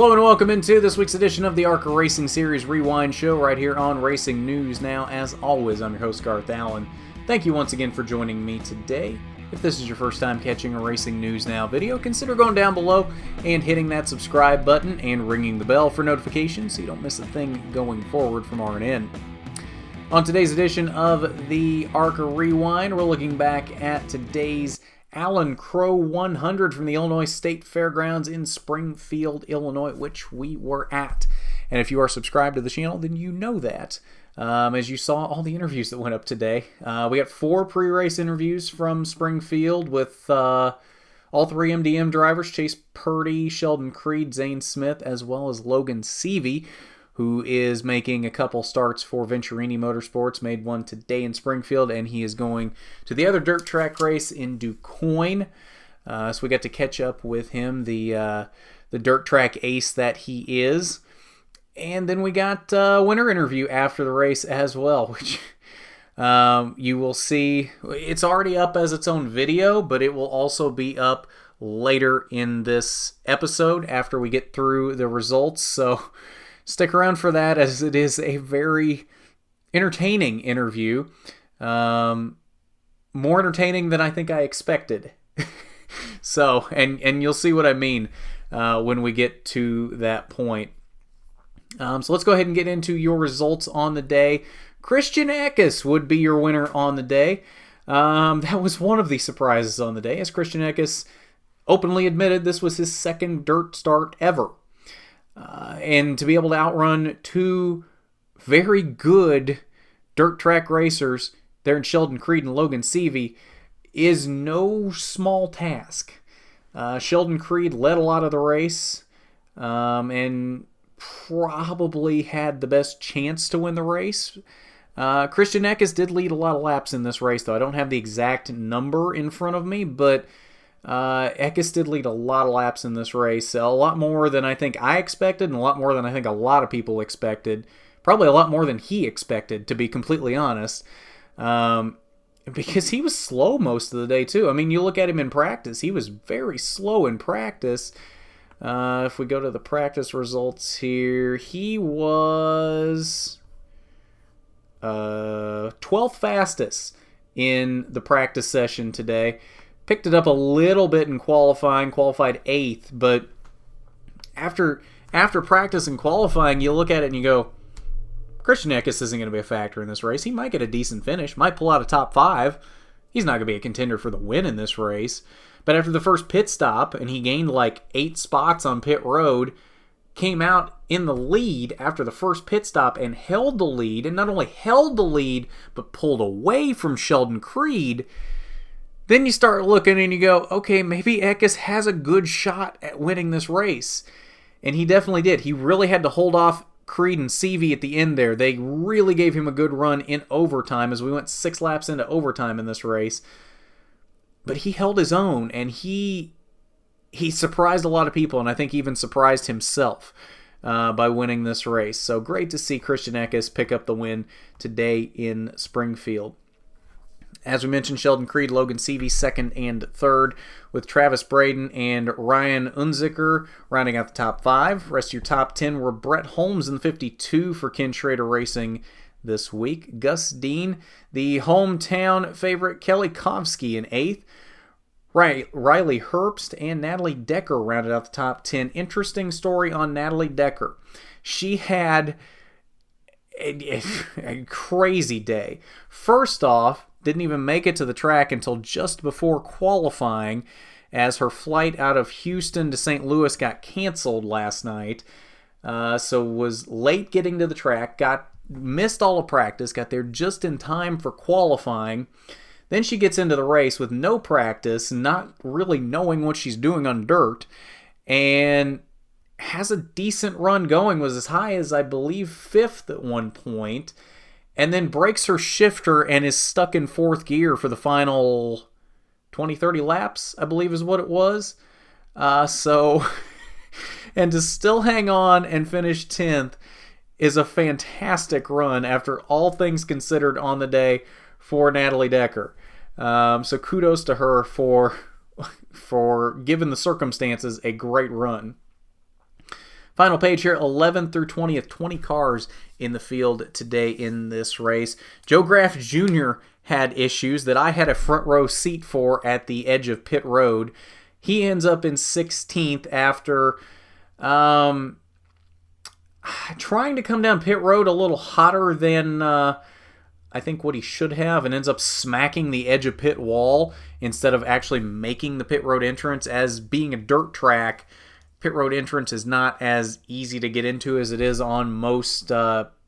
Hello and welcome into this week's edition of the ARCA Racing Series Rewind Show right here on Racing News Now. As always, I'm your host, Garth Allen. Thank you once again for joining me today. If this is your first time catching a Racing News Now video, consider going down below and hitting that subscribe button and ringing the bell for notifications so you don't miss a thing going forward from R&N. On today's edition of the ARCA Rewind, we're looking back at today's Crowe 100 from the Illinois State Fairgrounds in Springfield, Illinois, which we were at. And if you are subscribed to the channel, then you know that. As you saw all the interviews that went up today. We got 4 pre-race interviews from Springfield with all 3 MDM drivers, Chase Purdy, Sheldon Creed, Zane Smith, as well as Logan Seavey, who is making a couple starts for Venturini Motorsports, made one today in Springfield, and he is going to the other dirt track race in DuQuoin. So we got to catch up with him, the dirt track ace that he is. And then we got a winner interview after the race as well, which you will see. It's already up as its own video, but it will also be up later in this episode after we get through the results. So stick around for that, as it is a very entertaining interview. More entertaining than I think I expected. So, and you'll see what I mean when we get to that point. So let's go ahead and get into your results on the day. Christian Eckes would be your winner on the day. That was one of the surprises on the day, as Christian Eckes openly admitted this was his second dirt start ever. And to be able to outrun 2 very good dirt track racers there in Sheldon Creed and Logan Seavey is no small task. Sheldon Creed led a lot of the race and probably had the best chance to win the race. Christian Eckes did lead a lot of laps in this race, though. I don't have the exact number in front of me, but Eckes did lead a lot of laps in this race. A lot more than I think I expected, and a lot more than I think a lot of people expected. Probably a lot more than he expected, to be completely honest. Because he was slow most of the day, too. I mean, you look at him in practice, he was very slow in practice. If we go to the practice results here, he was 12th fastest in the practice session today. Picked it up a little bit in qualifying, qualified 8th, but after practice and qualifying, you look at it and you go, Christian Eckes isn't going to be a factor in this race. He might get a decent finish, might pull out a top 5. He's not going to be a contender for the win in this race. But after the first pit stop, and he gained like 8 spots on pit road, came out in the lead after the first pit stop and held the lead, and not only held the lead, but pulled away from Sheldon Creed. Then you start looking and you go, okay, maybe Eckes has a good shot at winning this race. And he definitely did. He really had to hold off Creed and Seavey at the end there. They really gave him a good run in overtime as we went 6 laps into overtime in this race. But he held his own, and he surprised a lot of people, and I think even surprised himself by winning this race. So great to see Christian Eckes pick up the win today in Springfield. As we mentioned, Sheldon Creed, Logan Seavey, 2nd and 3rd, with Travis Braden and Ryan Unzicker rounding out the top 5. The rest of your top 10 were Brett Holmes in the 52 for Ken Schrader Racing this week. Gus Dean, the hometown favorite, Kelly Kovsky in 8th. Riley Herbst and Natalie Decker rounded out the top 10. Interesting story on Natalie Decker. She had a crazy day. First off, didn't even make it to the track until just before qualifying, as her flight out of Houston to St. Louis got canceled last night. So was late getting to the track, missed all of practice, got there just in time for qualifying. Then she gets into the race with no practice, not really knowing what she's doing on dirt, and has a decent run going, was as high as, I believe, 5th at one point, and then breaks her shifter and is stuck in 4th gear for the final 20-30 laps, I believe is what it was. And to still hang on and finish 10th is a fantastic run after all things considered on the day for Natalie Decker. So kudos to her for given the circumstances, a great run. Final page here, 11th through 20th, 20 cars in the field today in this race. Joe Graff Jr. had issues that I had a front row seat for at the edge of pit road. He ends up in 16th after trying to come down pit road a little hotter than I think what he should have, and ends up smacking the edge of pit wall instead of actually making the pit road entrance. As being a dirt track, pit road entrance is not as easy to get into as it is on most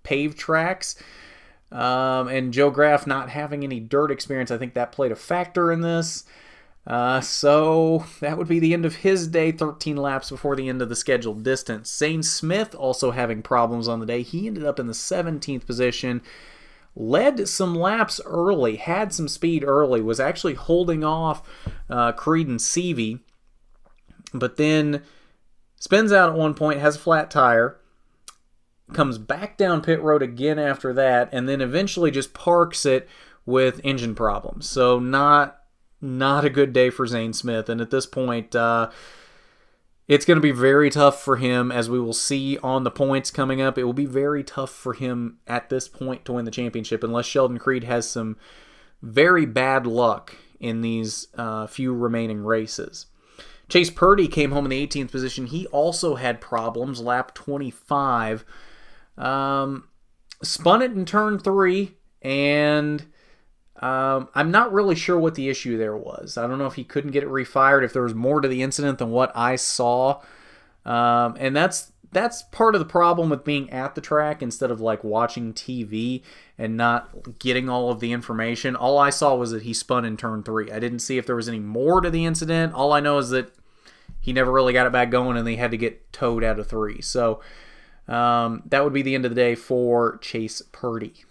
paved tracks. And Joe Graff not having any dirt experience, I think that played a factor in this. So that would be the end of his day, 13 laps before the end of the scheduled distance. Zane Smith also having problems on the day. He ended up in the 17th position. Led some laps early, had some speed early, was actually holding off Creed and Seavey, but then spins out at one point, has a flat tire, comes back down pit road again after that, and then eventually just parks it with engine problems. So not a good day for Zane Smith, and at this point, it's going to be very tough for him, as we will see on the points coming up. It will be very tough for him at this point to win the championship unless Sheldon Creed has some very bad luck in these few remaining races. Chase Purdy came home in the 18th position. He also had problems, lap 25. Spun it in turn 3, and I'm not really sure what the issue there was. I don't know if he couldn't get it refired, if there was more to the incident than what I saw. And that's part of the problem with being at the track instead of like watching TV and not getting all of the information. All I saw was that he spun in turn 3. I didn't see if there was any more to the incident. All I know is that he never really got it back going and they had to get towed out of 3. So that would be the end of the day for Chase Purdy.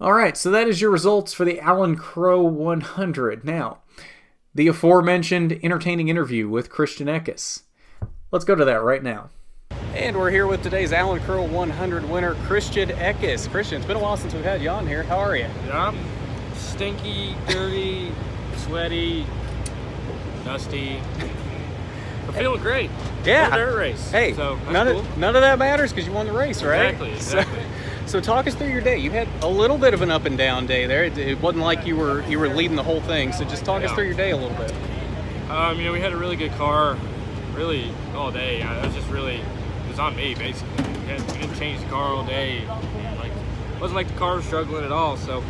All right, so that is your results for the Alan Crowe 100. Now, the aforementioned entertaining interview with Christian Eckes. Let's go to that right now. And we're here with today's Alan Crowe 100 winner, Christian Eckes. Christian, it's been a while since we've had you on here. How are you? Yeah, stinky, dirty, sweaty, dusty. I'm feeling great. Yeah. Dirt race. Hey, so none of that matters because you won the race, right? Exactly. So talk us through your day. You had a little bit of an up and down day there. It wasn't like you were leading the whole thing. So just talk us through your day a little bit. We had a really good car, really all day. It was on me basically. We didn't change the car all day. It wasn't like the car was struggling at all. So,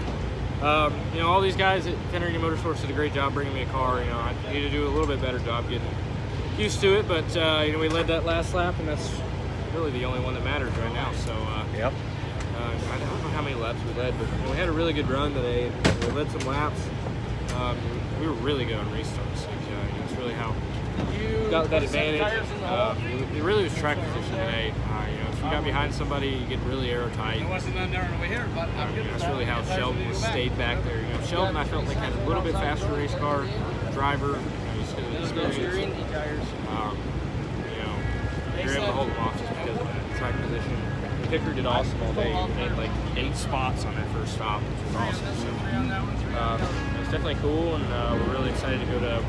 all these guys at Kennedy Motorsports did a great job bringing me a car. I need to do a little bit better job getting used to it. But we led that last lap, and that's really the only one that matters right now. So. Yep. I don't know how many laps we led, but we had a really good run today. We led some laps. We were really good on restarts. It's really how we got that advantage. It really was track position today. If you got behind somebody, you get really aerotight. That's really how Sheldon stayed back there. Sheldon, I felt like, had a little bit faster race car driver. He's got experience. You're able to hold him off just because of that track position. Picker did awesome all day. He made like 8 spots on that first stop, which was awesome. So it was definitely cool, and we're really excited to go to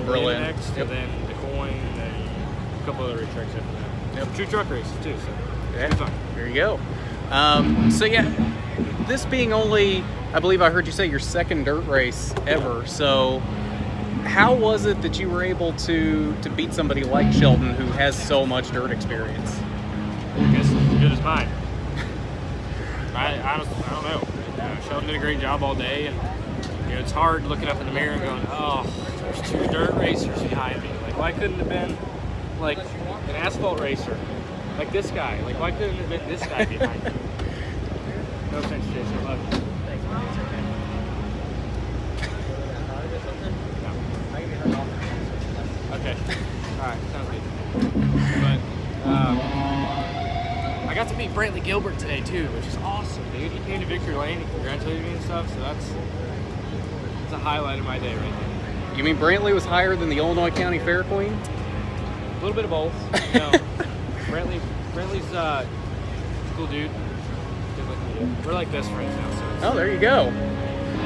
Berlin next, and then DeCoin, and then a couple other racetracks after that. Yep. 2 truck races too, so yeah. Fun. There you go. This being only, I believe I heard you say, your second dirt race ever. So how was it that you were able to beat somebody like Sheldon who has so much dirt experience? I guess it's as good as mine. I don't know. Sheldon did a great job all day, and it's hard looking up in the mirror and going, "Oh, there's 2 dirt racers behind me. Like, why couldn't it have been like an asphalt racer, like this guy? Like, why couldn't it have been this guy behind me?" No offense, Jason. I love you. No. Okay. All right. Sounds good. But. I got to meet Brantley Gilbert today too, which is awesome, dude. He came to Victory Lane, he congratulated me and stuff, so that's a highlight of my day right there. You mean Brantley was higher than the Illinois County Fair Queen? A little bit of both. Brantley's a cool dude. Good looking dude. We're like best friends now, so. Oh, there you go.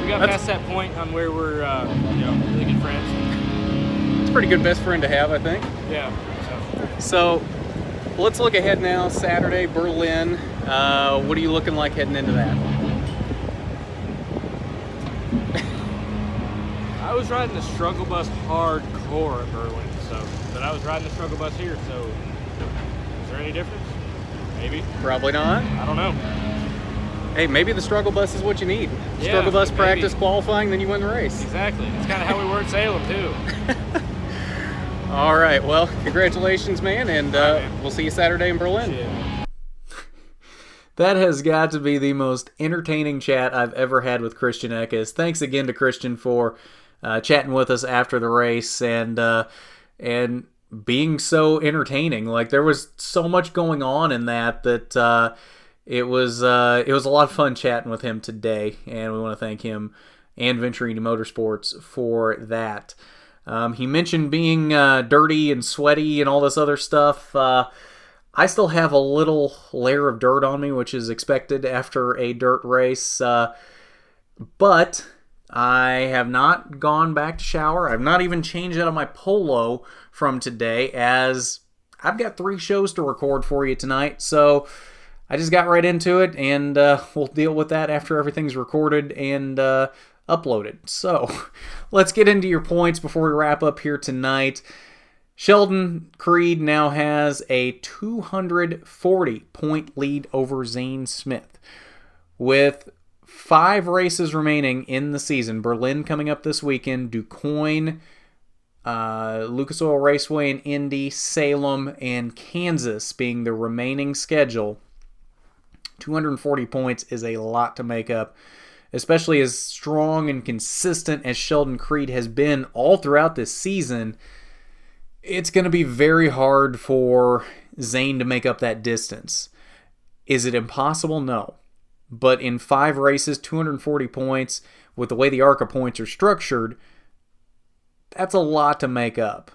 We got past that point on where we're, really good friends. a pretty good best friend to have, I think. Yeah. So let's look ahead now. Saturday, Berlin. What are you looking like heading into that? I was riding the struggle bus hardcore at Berlin, but I was riding the struggle bus here, so is there any difference? Maybe. Probably not. I don't know. Hey, maybe the struggle bus is what you need. Yeah, struggle bus, maybe. practice, qualifying, then you win the race. Exactly. It's kind of how we were at Salem, too. All right. Well, congratulations, man, and man. We'll see you Saturday in Berlin. Shit. That has got to be the most entertaining chat I've ever had with Christian Eckes. Thanks again to Christian for chatting with us after the race and being so entertaining. Like, there was so much going on in that it was a lot of fun chatting with him today, and we want to thank him and Venturini Motorsports for that. He mentioned being dirty and sweaty and all this other stuff. I still have a little layer of dirt on me, which is expected after a dirt race, but I have not gone back to shower. I've not even changed out of my polo from today, as I've got 3 shows to record for you tonight, so I just got right into it, and we'll deal with that after everything's recorded and uploaded. So let's get into your points before we wrap up here tonight. Sheldon Creed now has a 240-point lead over Zane Smith. With 5 races remaining in the season, Berlin coming up this weekend, DuQuoin, Lucas Oil Raceway in Indy, Salem, and Kansas being the remaining schedule, 240 points is a lot to make up, especially as strong and consistent as Sheldon Creed has been all throughout this season. It's going to be very hard for Zane to make up that distance. Is it impossible? No. But in 5 races, 240 points, with the way the ARCA points are structured, that's a lot to make up.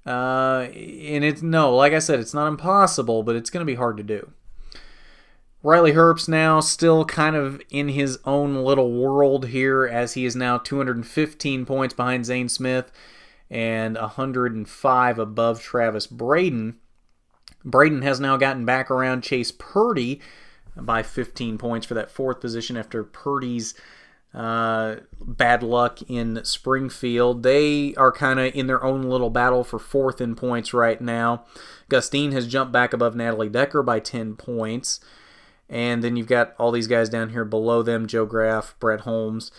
And like I said, it's not impossible, but it's going to be hard to do. Riley Herbst now still kind of in his own little world here, as he is now 215 points behind Zane Smith and 105 above Travis Braden. Braden has now gotten back around Chase Purdy by 15 points for that 4th position after Purdy's bad luck in Springfield. They are kind of in their own little battle for 4th in points right now. Gustine has jumped back above Natalie Decker by 10 points. And then you've got all these guys down here below them, Joe Graff, Brett Holmes.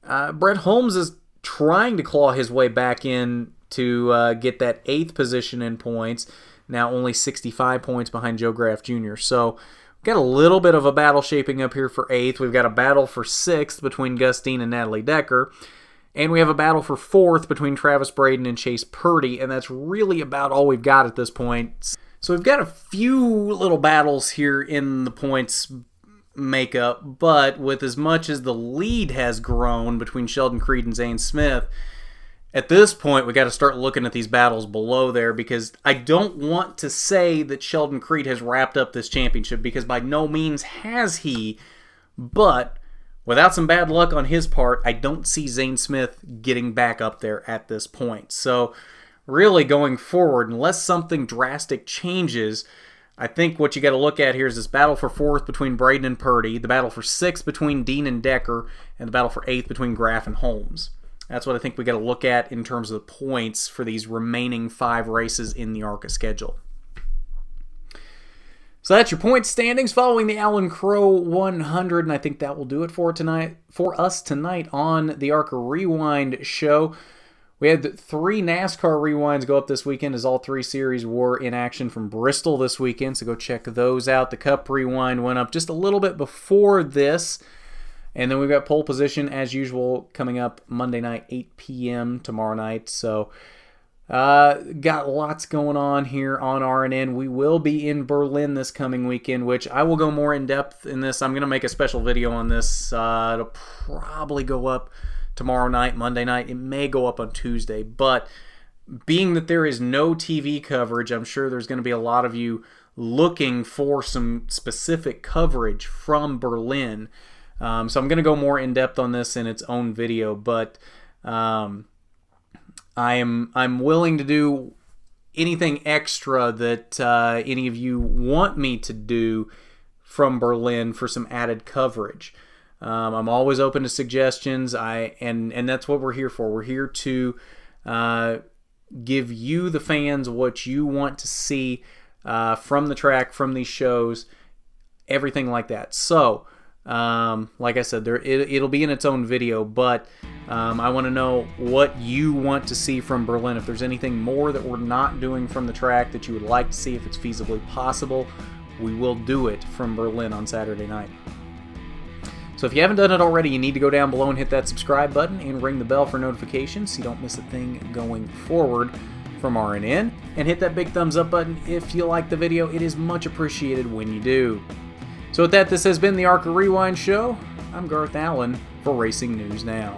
Brett Holmes is trying to claw his way back in to get that 8th position in points, now only 65 points behind Joe Graff Jr. So we've got a little bit of a battle shaping up here for 8th. We've got a battle for 6th between Gustine and Natalie Decker. And we have a battle for 4th between Travis Braden and Chase Purdy, and that's really about all we've got at this point. So we've got a few little battles here in the points makeup, but with as much as the lead has grown between Sheldon Creed and Zane Smith, at this point we got to start looking at these battles below there, because I don't want to say that Sheldon Creed has wrapped up this championship, because by no means has he, but without some bad luck on his part, I don't see Zane Smith getting back up there at this point. So really going forward, unless something drastic changes, I think what you got to look at here is this battle for 4th between Braden and Purdy, the battle for 6th between Dean and Decker, and the battle for 8th between Graff and Holmes. That's what I think we got to look at in terms of the points for these remaining 5 races in the ARCA schedule. So that's your point standings following the Alan Crowe 100, and I think that will do it for us tonight on the ARCA Rewind show. We had 3 NASCAR rewinds go up this weekend, as all 3 series were in action from Bristol this weekend, so go check those out. The Cup rewind went up just a little bit before this, and then we've got pole position, as usual, coming up Monday night, 8 p.m. tomorrow night. So got lots going on here on RNN. We will be in Berlin this coming weekend, which I will go more in depth in this. I'm going to make a special video on this. It'll probably go up tomorrow night, Monday night. It may go up on Tuesday, but being that there is no TV coverage, I'm sure there's going to be a lot of you looking for some specific coverage from Berlin. So I'm going to go more in depth on this in its own video, but I'm willing to do anything extra that any of you want me to do from Berlin for some added coverage. I'm always open to suggestions. And that's what we're here for. We're here to give you, the fans, what you want to see from the track, from these shows, everything like that. So, like I said, it'll be in its own video, but I want to know what you want to see from Berlin. If there's anything more that we're not doing from the track that you would like to see, if it's feasibly possible, we will do it from Berlin on Saturday night. So if you haven't done it already, you need to go down below and hit that subscribe button and ring the bell for notifications so you don't miss a thing going forward from RNN. And hit that big thumbs up button if you like the video. It is much appreciated when you do. So with that, this has been the ARCA Rewind Show. I'm Garth Allen for Racing News Now.